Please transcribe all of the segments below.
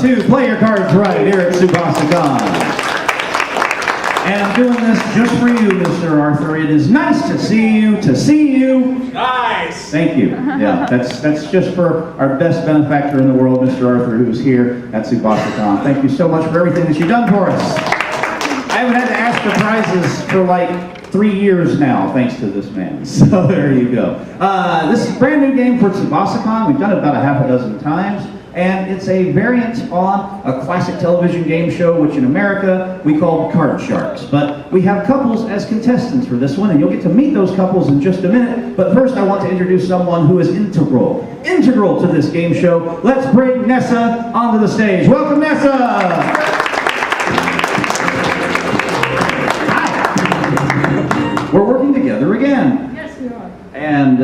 to Play Your Cards Right here at Tsubasacon. And I'm doing this just for you, Mr. Arthur. It is nice to see you, Nice! Thank you. Yeah, that's just for our best benefactor in the world, Mr. Arthur, who's here at Tsubasacon. Thank you so much for everything that you've done for us. I haven't had to ask for prizes for like 3 years now, thanks to this man. So there you go. This is a brand new game for Tsubasacon. We've done it about a half a dozen times. And it's a variant on a classic television game show, which in America we call Card Sharks. But we have couples as contestants for this one, and you'll get to meet those couples in just a minute. But first I want to introduce someone who is integral to this game show. Let's bring Nessa onto the stage. Welcome, Nessa! Hi! We're working together again. And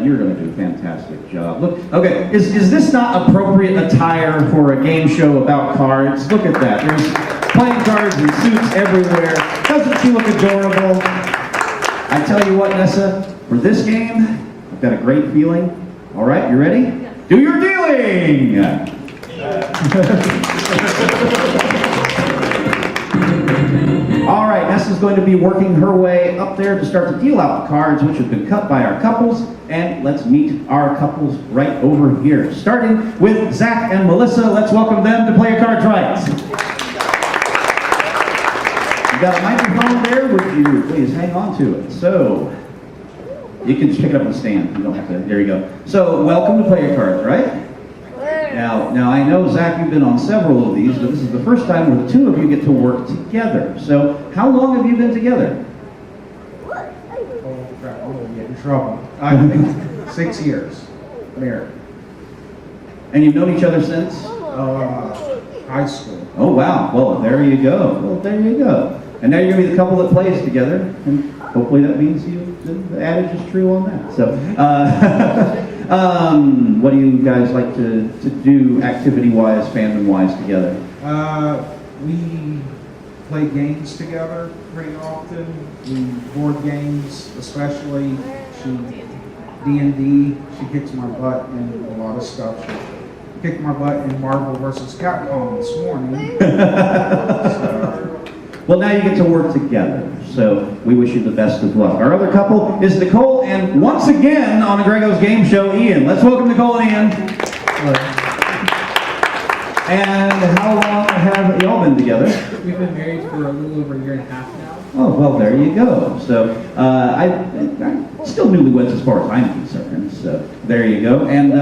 you're going to do a fantastic job. Look, okay, is this not appropriate attire for a game show about cards? Look at that. There's playing cards and suits everywhere. Doesn't she look adorable? I tell you what, Nessa, for this game, I've got a great feeling. All right, you ready? Yes. Do your dealing! All right, Nessa's going to be working her way up there to start to deal out the cards which have been cut by our couples. And let's meet our couples right over here. Starting with Zach and Melissa, let's welcome them to Play Your Cards Right. You got a microphone there? Would you please hang on to it? So, you can just pick it up on the stand. You don't have to, there you go. So, welcome to Play Your Cards Right. Now I know, Zach, you've been on several of these, but this is the first time where the two of you get to work together. So, how long have you been together? Oh, crap, I'm going to get in trouble. I think 6 years, married. And you've known each other since? High school. Oh, wow. Well, there you go. And now you're going to be the couple that plays together, and hopefully that means the adage is true on that. So, what do you guys like to do activity-wise, fandom-wise together? We play games together pretty often. We board games, especially. D&D. She kicks my butt in a lot of stuff. She kicked my butt in Marvel vs. Capcom this morning. Well, now you get to work together, so we wish you the best of luck. Our other couple is Nicole, and once again on the Greggo's game show, Ian. Let's welcome Nicole and Ian. And how long have y'all been together? We've been married for a little over a year and a half now. Oh, well, there you go. So, I'm still newlyweds as far as I'm concerned, so there you go. And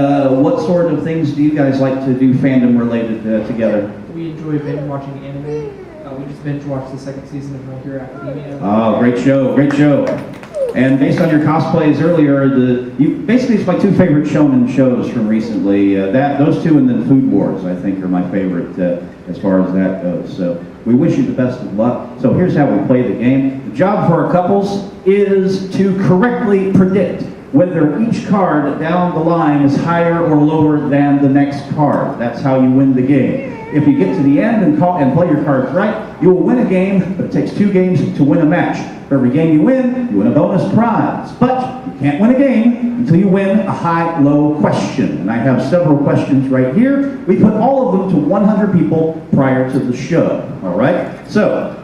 what sort of things do you guys like to do fandom-related together? We enjoy binge watching anime. We just binge watched the second season of My Hero Academia. Oh, great show. And based on your cosplays earlier, basically it's my two favorite shonen shows from recently. Those two and then Food Wars, I think, are my favorite as far as that goes. So we wish you the best of luck. So here's how we play the game. The job for our couples is to correctly predict whether each card down the line is higher or lower than the next card. That's how you win the game. If you get to the end and play your cards right, you will win a game, but it takes 2 games to win a match. For every game you win a bonus prize. But you can't win a game until you win a high-low question. And I have several questions right here. We put all of them to 100 people prior to the show. All right? So,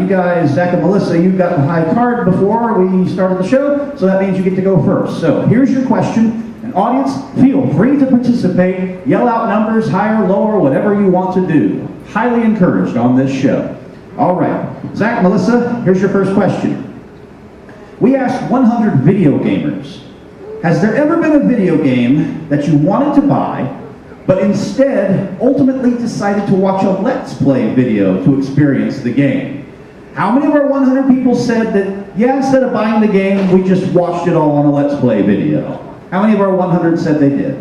you guys, Zach and Melissa, you got the high card before we started the show, so that means you get to go first. So, here's your question. And audience, feel free to participate. Yell out numbers, higher, lower, whatever you want to do. Highly encouraged on this show. All right. Zach, Melissa, here's your first question. We asked 100 video gamers, has there ever been a video game that you wanted to buy, but instead ultimately decided to watch a Let's Play video to experience the game? How many of our 100 people said that, yeah, instead of buying the game, we just watched it all on a Let's Play video? How many of our 100 said they did?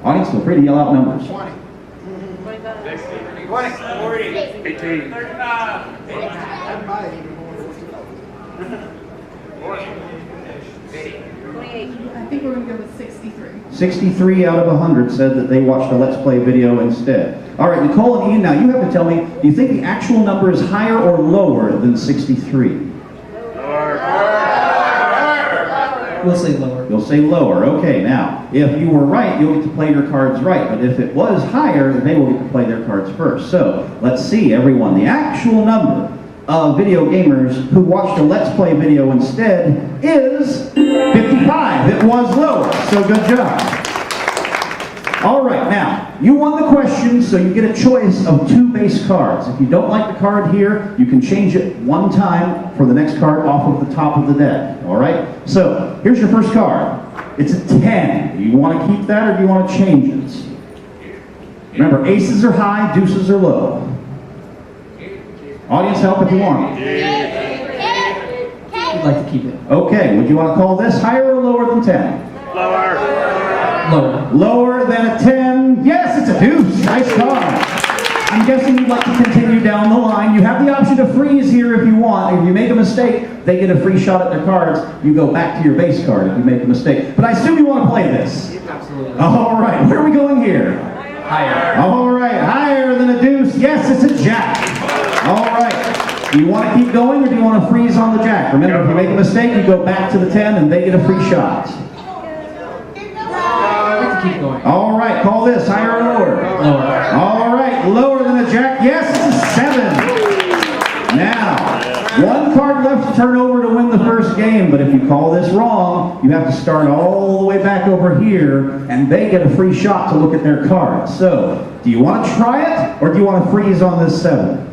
Audience, feel free to yell out numbers. 20. 20. 40. 18. 35. I think we're going to go with 63. 63 out of 100 said that they watched a Let's Play video instead. All right, Nicole and Ian, now you have to tell me, do you think the actual number is higher or lower than 63? We'll say lower. You'll say lower. Okay, now, if you were right, you'll get to play your cards right. But if it was higher, then they will get to play their cards first. So, let's see, everyone. The actual number of video gamers who watched a Let's Play video instead is 55. It was lower, so good job. All right, now, you won the question, so you get a choice of 2 base cards. If you don't like the card here, you can change it one time for the next card off of the top of the deck. All right? So, here's your first card. It's a 10. Do you want to keep that or do you want to change it? Remember, aces are high, deuces are low. Audience help if you want. We'd like to keep it. Okay, would you want to call this higher or lower than 10? Lower. Lower. Lower than a 10. Yes, it's a deuce. Nice card. I'm guessing you'd like to continue down the line. You have the option to freeze here if you want. If you make a mistake, they get a free shot at their cards. You go back to your base card if you make a mistake. But I assume you want to play this. Absolutely. All right, where are we going here? Higher. All right, higher than a deuce. Yes, it's a jack. All right. Do you want to keep going or do you want to freeze on the jack? Remember, if you make a mistake, you go back to the 10 and they get a free shot. I'd like to keep going. All right, call this higher or lower? Lower. All right, lower than a jack. Yes, it's a 7. Now, 1 card left to turn over to win the first game, but if you call this wrong, you have to start all the way back over here, and they get a free shot to look at their cards. So, do you want to try it, or do you want to freeze on this 7?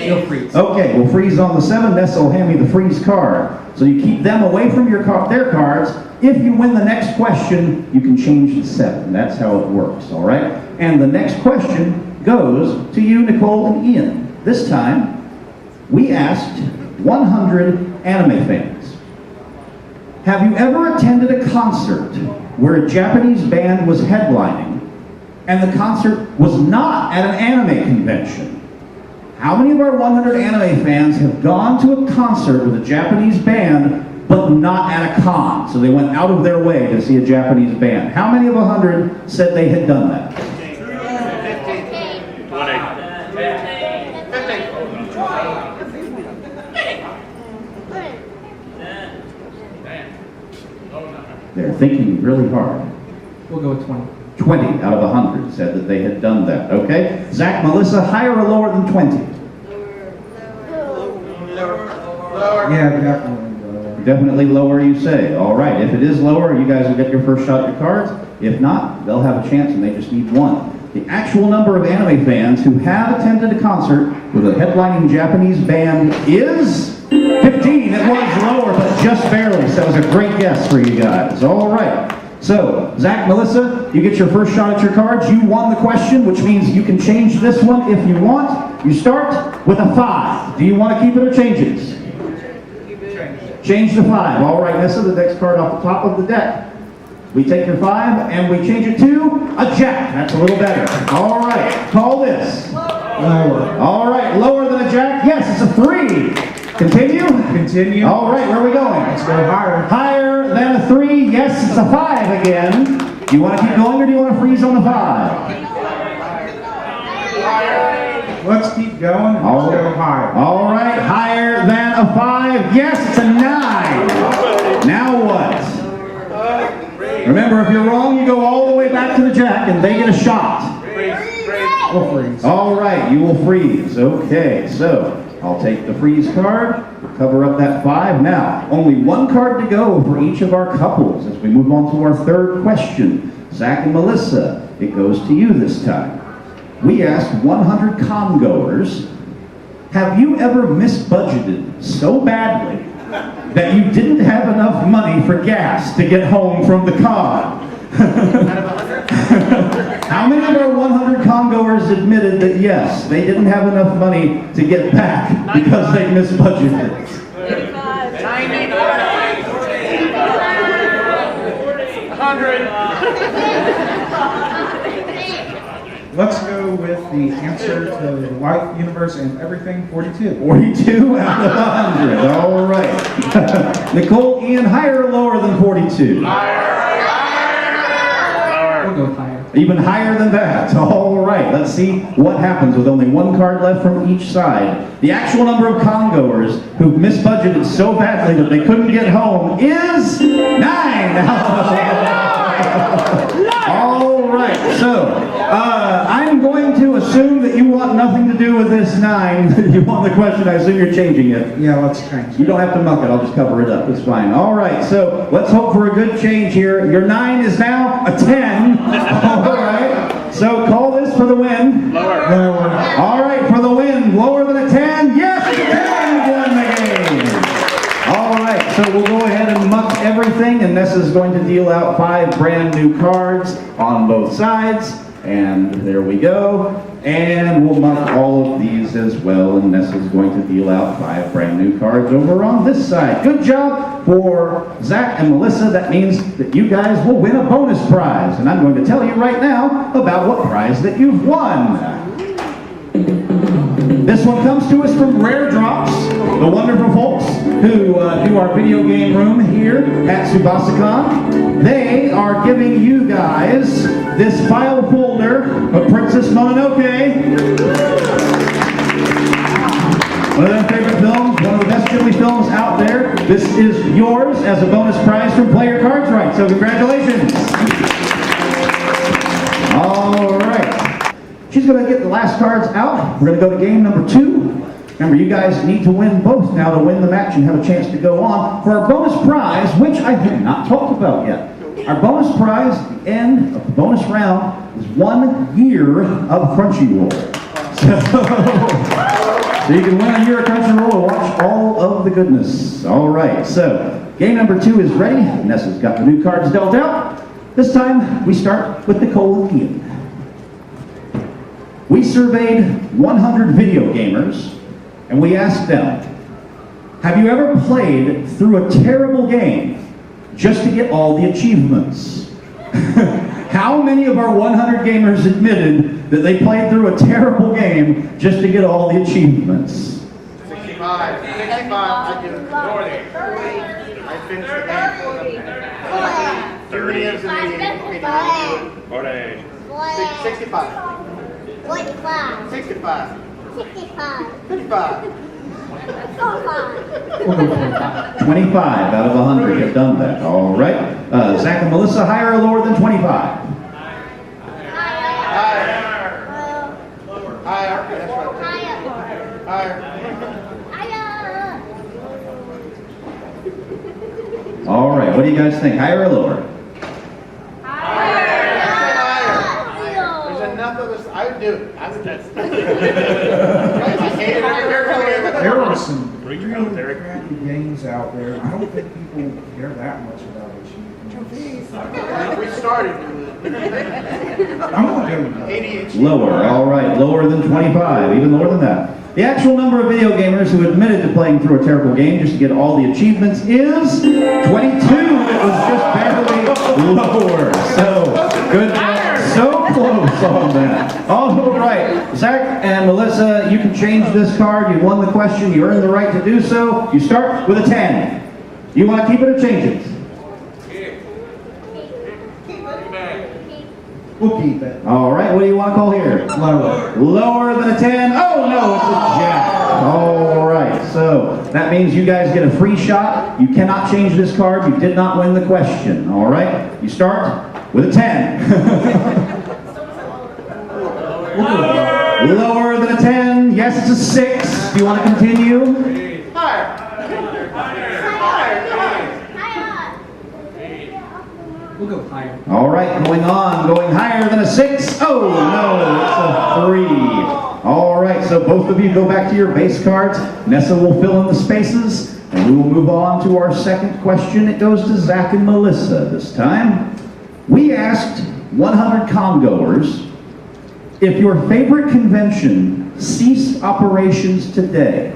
You'll freeze. Okay, we'll freeze on the 7. Nessa will hand me the freeze card. So you keep them away from their cards. If you win the next question, you can change the 7. That's how it works, all right? And the next question goes to you, Nicole and Ian. This time, we asked 100 anime fans. Have you ever attended a concert where a Japanese band was headlining and the concert was not at an anime convention? How many of our 100 anime fans have gone to a concert with a Japanese band but not at a con? So they went out of their way to see a Japanese band. How many of 100 said they had done that? 20. They're thinking really hard. We'll go with 20. 20 out of 100 said that they had done that. Okay? Zach, Melissa, higher or lower than 20? Yeah, definitely. Definitely lower, you say. All right. If it is lower, you guys will get your first shot at your cards. If not, they'll have a chance and they just need 1. The actual number of anime fans who have attended a concert with a headlining Japanese band is 15. It was lower, but just barely. So that was a great guess for you guys. All right. So, Zach, Melissa, you get your first shot at your cards. You won the question, which means you can change this one if you want. You start with a 5. Do you want to keep it or change it? Change the 5. All right, Nessa, the next card off the top of the deck. We take your 5 and we change it to a jack. That's a little better. All right, call this. Lower. All right, lower than a jack. Yes, it's a 3. Continue. Continue. All right, where are we going? Let's go higher. Higher than a 3. Yes, it's a 5 again. Do you want to keep going or do you want to freeze on the 5? Let's keep going. And let's go higher. All right, higher than a 5. Yes, it's a 9. Now what? Remember, if you're wrong, you go all the way back to the jack and they get a shot. We'll freeze. All right, you will freeze. Okay, so I'll take the freeze card, cover up that 5. Now, only 1 card to go for each of our couples as we move on to our third question. Zach and Melissa, it goes to you this time. We asked 100 con-goers, have you ever misbudgeted so badly that you didn't have enough money for gas to get home from the con? How many of our 100 con-goers admitted that yes, they didn't have enough money to get back because they misbudgeted? 100. Let's go with the answer to the life, universe, and everything, 42. 42 out of 100. All right. Nicole, Ian, higher or lower than 42? We'll go with higher. Even higher than that. All right, let's see what happens with only one card left from each side. The actual number of congoers who've misbudgeted so badly that they couldn't get home is 9. All right, so I'm going to assume that you want nothing to do with this 9. You want the question, I assume you're changing it. Yeah, let's change. You don't have to muck it, I'll just cover it up, it's fine. All right, so let's hope for a good change here. Your 9 is now a 10. All right, so call this for the win. Lower. All right, for the win, lower than a 10. Yes, it's a 10. You won the game. All right, so we'll go ahead and muck everything, and Nessa's going to deal out 5 brand new cards on both sides. And there we go. And we'll muck all of these as well, and Nessa's going to deal out 5 brand new cards over on this side. Good job for Zach and Melissa. That means that you guys will win a bonus prize. And I'm going to tell you right now about what prize that you've won. This one comes to us from Rare Drops, the wonderful folks who do our video game room here at Tsubasacon. They are giving you guys this file folder of Princess Mononoke. One of their favorite films, one of the best Ghibli films out there. This is yours as a bonus prize from Player Cards Right, so congratulations. All right. She's going to get the last cards out. We're going to go to game number 2. Remember, you guys need to win both now to win the match and have a chance to go on for our bonus prize, which I have not talked about yet. Our bonus prize at the end of the bonus round is 1 year of Crunchyroll. So you can win a year of Crunchyroll and watch all of the goodness. All right, so game number 2 is ready. Nessa's got the new cards dealt out. This time, we start with Nicole and Ian. We surveyed 100 video gamers, and we asked them, have you ever played through a terrible game just to get all the achievements? How many of our 100 gamers admitted that they played through a terrible game just to get all the achievements? 65. 65. I do. 40. I finished the game. 30. 40. 65. 45. 65. 65. 55. 45. 25 out of 100 have done that. All right. Zach and Melissa, higher or lower than 25? Higher. Higher. That's right. Higher. All right. What do you guys think? Higher or lower? There's enough of us. I would do it. I would do it. I hate it. There are some really crappy games out there. I don't think people care that much about it. We started doing I'm not doing that. it. ADHD. Lower. All right. Lower than 25. Even lower than that. The actual number of video gamers who admitted to playing through a terrible game just to get all the achievements is 22. It was just barely lower. So, good job. So close on that. All right. Zach and Melissa, you can change this card. You won the question. You earned the right to do so. You start with a 10. You want to keep it or change it? We'll keep it. All right. What do you want to call here? Lower. Lower than a 10. Oh, no, it's a jack. All right. So that means you guys get a free shot. You cannot change this card. You did not win the question. All right. You start with a 10. Lower than a 10. Yes, it's a 6. Do you want to continue? Higher. We'll go higher. All right, going on, going higher than a 6. Oh, no, it's a 3. All right, so both of you go back to your base cards. Nessa will fill in the spaces, and we will move on to our second question. It goes to Zach and Melissa this time. We asked 100 congoers, if your favorite convention ceased operations today,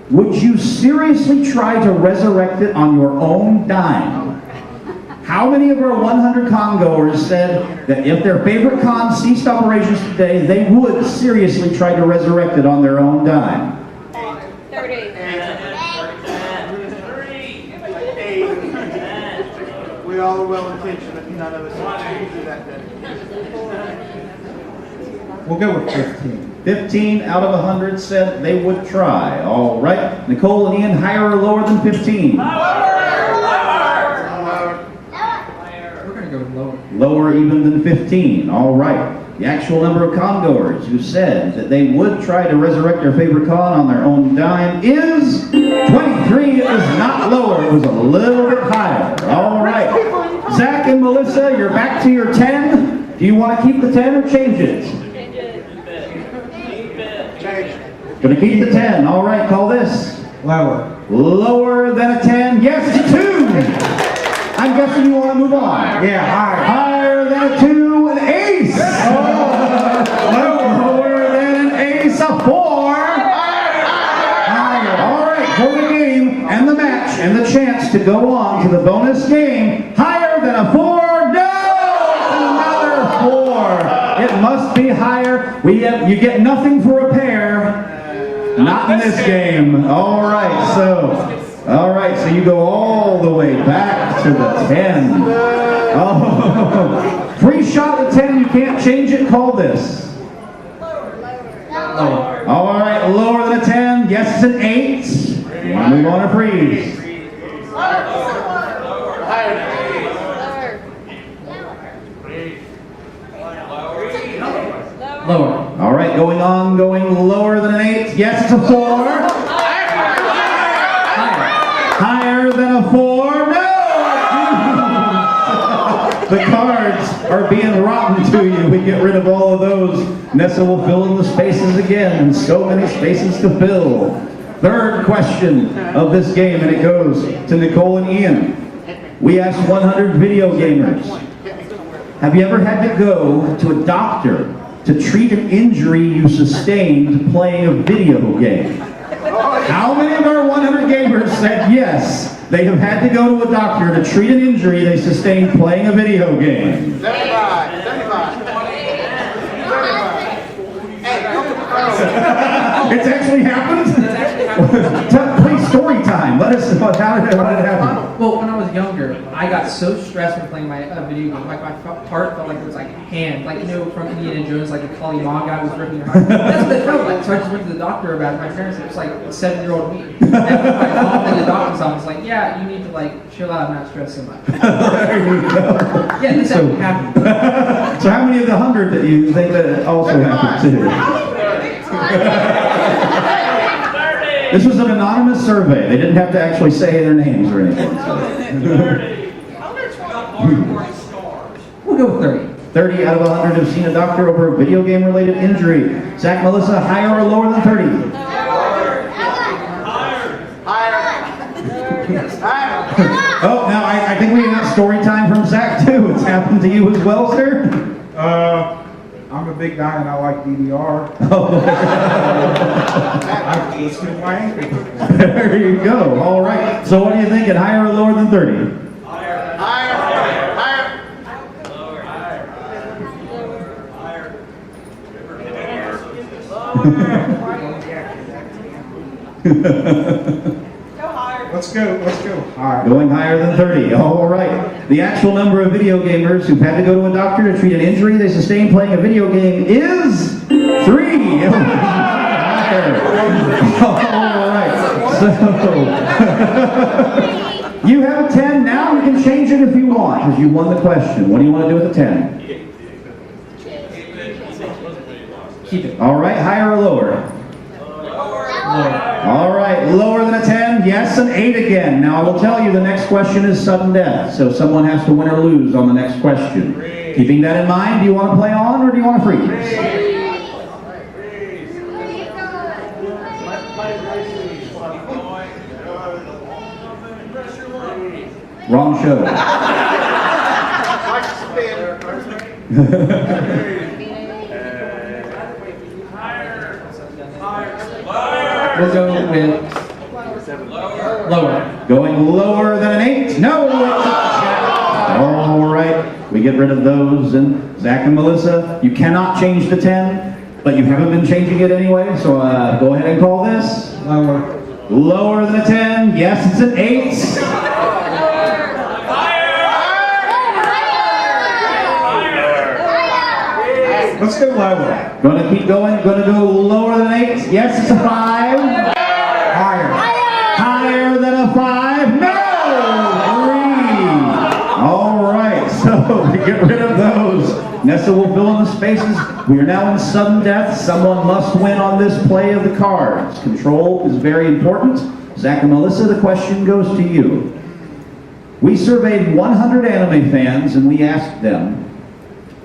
would you seriously try to resurrect it on your own dime? How many of our 100 congoers said that if their favorite con ceased operations today, they would seriously try to resurrect it on their own dime? 30. We We all are well intentioned, but none of us do that better. We'll go with 15. 15 out of 100 said they would try. All right. Nicole and Ian, higher or lower than 15? We're going to go lower. Lower even than 15. All right. The actual number of congoers who said that they would try to resurrect their favorite con on their own dime is 23. It was not lower. It was a little bit higher. All right. Zach and Melissa, you're back to your 10. Do you want to keep the 10 or change it? Gonna keep the 10. All right, call this. Lower. Lower than a 10. Yes, it's a 2. I'm guessing you want to move on. Yeah, higher. Higher than a 2, an ace. Lower than an ace, a 4. Higher. All right, for the game and the match and the chance to go on to the bonus game. Higher than a 4. No, another 4. It must be higher. You get nothing for a pair. Not in this game. All right, so you go all the way back to the 10. Oh, free shot at 10. You can't change it. Call this. Lower. All right, lower than a 10. Yes, it's an 8. You want to move on or freeze? Lower. All right, going lower than an 8. Yes, it's a 4. Higher than a 4. No! The cards are being rotten to you. We get rid of all of those. Nessa will fill in the spaces again. So many spaces to fill. Third question of this game, and it goes to Nicole and Ian. We asked 100 video gamers, have you ever had to go to a doctor to treat an injury you sustained playing a video game? How many of our 100 gamers said yes, they have had to go to a doctor to treat an injury they sustained playing a video game? 75. It's actually happened? Please, story time. Let us know how did it happen? Well, when I was younger, I got so stressed when playing my video game. Like, my heart felt like it was like a hand. Like, you know, from Indiana Jones, like the Kali Ma guy was ripping your heart. That's what it felt like. So I just went to the doctor about it. My parents, it was like 7-year-old me. And my mom in the doctor's office, like, yeah, you need to, like, chill out and not stress so much. There you go. Yeah, this actually happened. So how many of the 100 that you think that also happened to? This was an anonymous survey. They didn't have to actually say their names or anything. We'll go with 30. 30 out of 100 have seen a doctor over a video game related injury. Zach, Melissa, higher or lower than 30? Oh, now I think we have story time from Zach too. It's happened to you as well, sir? I'm a big guy and I like DDR. I've twisted my ankle. There you go. All right. So what are you thinking? Higher or lower than 30? Let's go higher. Going higher than 30. All right. The actual number of video gamers who've had to go to a doctor to treat an injury they sustained playing a video game is 3. All right. So you have a 10. Now you can change it if you want, because you won the question. What do you want to do with the 10? Keep it. All right. Higher or lower? All right, lower than a 10, yes, an 8 again. Now I will tell you the next question is sudden death, so someone has to win or lose on the next question. Keeping that in mind, do you want to play on or do you want to freeze? Wrong show. We'll go with lower. Going lower than an 8? No! All right, we get rid of those. And Zach and Melissa, you cannot change the 10, but you haven't been changing it anyway, so go ahead and call this. Lower. Lower than a 10? Yes, it's an 8. Let's go lower. Gonna keep going. Gonna go lower than 8. Yes, it's a 5. Higher. Higher than a 5. No! 3. All right, so to get rid of those, Nessa will fill in the spaces. We are now in sudden death. Someone must win on this play of the cards. Control is very important. Zach and Melissa, the question goes to you. We surveyed 100 anime fans and we asked them,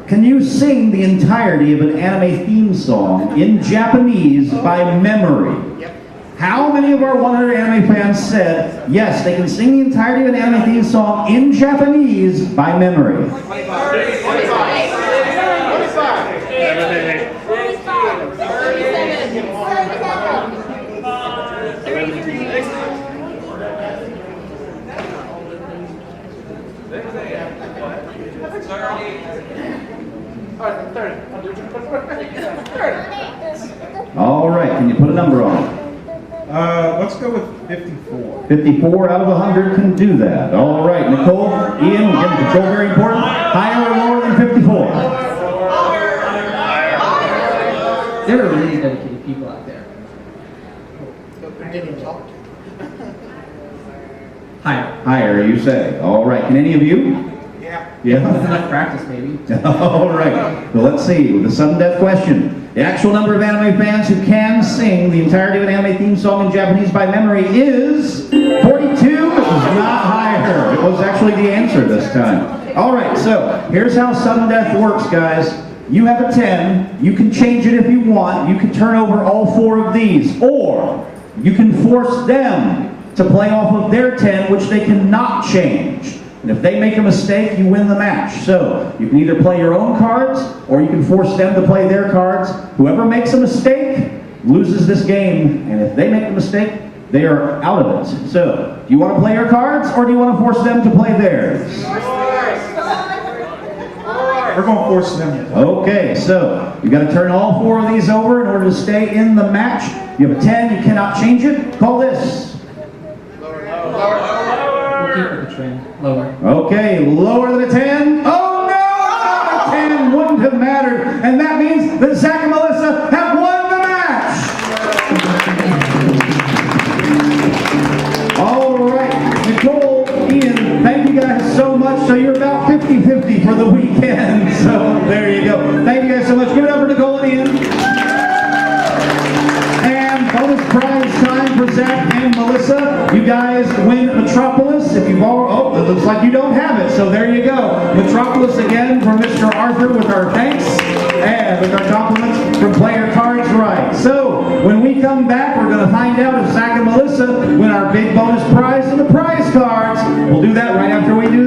can you sing the entirety of an anime theme song in Japanese by memory? Yep. How many of our 100 anime fans said, yes, they can sing the entirety of an anime theme song in Japanese by memory? 25. 30. All right, can you put a number on it? Let's go with 54. 54 out of 100 can do that. All right, Nicole, Ian, again, control very important. Higher or lower than 54? There are really dedicated people out there. Didn't talk. Higher. Higher, you say. All right, can any of you? Yeah. With Yeah? enough practice, maybe. All right, well, let's see. With the sudden death question, the actual number of anime fans who can sing the entirety of an anime theme song in Japanese by memory is 42. It was not higher. It was actually the answer this time. All right, so here's how sudden death works, guys. You have a 10. You can change it if you want. You can turn over all 4 of these, or you can force them to play off of their 10, which they cannot change. And if they make a mistake, you win the match. So you can either play your own cards, or you can force them to play their cards. Whoever makes a mistake loses this game, and if they make a mistake, they are out of it. So, do you want to play your cards, or do you want to force them to play theirs? We're going to force them to. Okay, so you've got to turn all 4 of these over in order to stay in the match. You have a 10, you cannot change it. Call this. We'll keep with the trend. Lower. Okay, lower than a 10. Oh no, not a 10 wouldn't have mattered. And that means that Zach and Melissa have won the match. All right, Nicole, Ian, thank you guys so much. So you're about 50-50 for the weekend. So there you go. Thank you guys so much. Give it up for Nicole and Ian. And bonus prize time for Zach and Melissa. You guys win Metropolis. If you've all, it looks like you don't have it, so there you go. Metropolis again from Mr. Arthur with our thanks and with our compliments from Player Cards Right. So when we come back, we're going to find out if Zach and Melissa win our big bonus prize and the prize cards. We'll do that right after we do